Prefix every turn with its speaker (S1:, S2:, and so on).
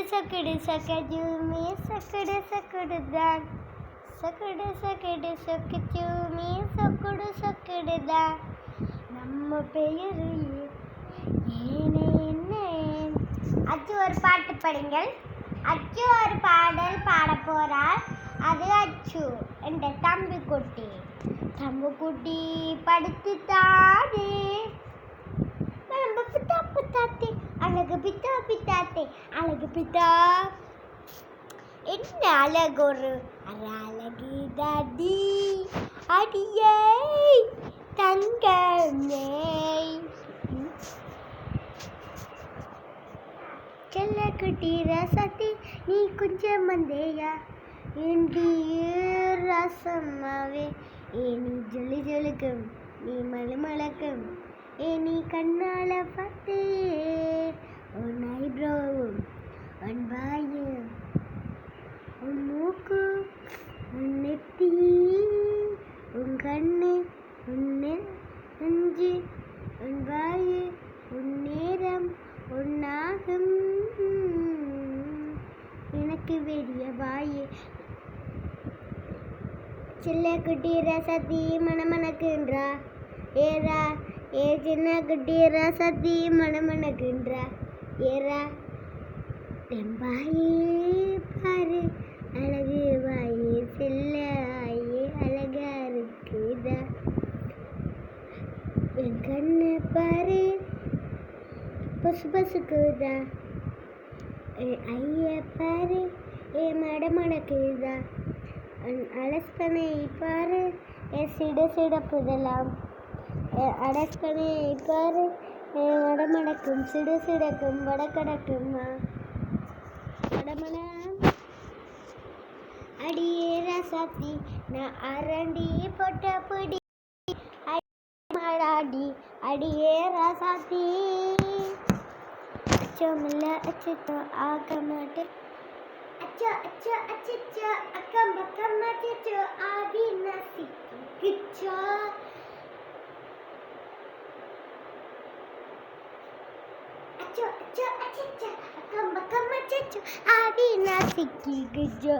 S1: சக்கடு சக்கஜூமி சக்கடு சக்கடுதான் சக்கடு சக்கடு சக்கஜூமி சக்கடு சக்கடுதான் நம்ம பெயரு ஏனே என்ன. அச்சு ஒரு பாட்டு பாடுங்கள். அச்சு ஒரு பாடல் பாட போறார். அது அச்சு என்ற தம்பி குட்டி படித்து தானே பித்தா பித்தாத்தே அழகு பித்தா பித்தாத்தே அழகு பித்தா என்ன அழகு ஒரு அழகு தாடி அடியே தங்கமே செல்ல குட்டி ரசத்தி நீ கொஞ்சம் வந்தேயா இந்தி ரசமாவே ஏனி ஜொலி ஜொலிக்கும் நீ மலமளக்கும் ஏனி கண்ணால பார்த்து உன் ஐப்ரோவும் உன் வாயும் உன் மூக்கு உன் நெத்தி உன் கண்ணு உன் நெஞ்சு உன் வாயு உன் நேரம் உன் நாகம் எனக்கு வெறிய வாயு சின்ன குட்டி ரசத்தி மணமணக்குன்றா ஏரா ஏ சின்ன குட்டி ரசத்தி மணமணக்குன்றா ஏரா வாயே பாரு அழகு வாயே செல்ல ஆயே அழகா இருக்குதா என் கண்ணு பாரு பசு பசுக்குதா ஐய பாரு ஏ மடமடக்குதா அலஸ்கனை பாரு ஏ சிடப்புதலாம் அடஸ்கனை பாரு ஏ வடமடக்கும் சிடக்கும் வடக்கடக்குமா வடமட அடியே ரசாத்தி நான் அரண்டி பொட்ட பிடி அடி அடியே ரசாத்தி அச்சமில்ல அச்சோ ஆக மாட்டேன் அச்சோ அச்சோ அச்சோ அக்கம் பக்கம் அச்சோ ஆதி நசிச்சோ அச்சோ அச்சோ அச்சோ அக்கம் பக்கம் அச்சோ ஆதி நசிச்சோ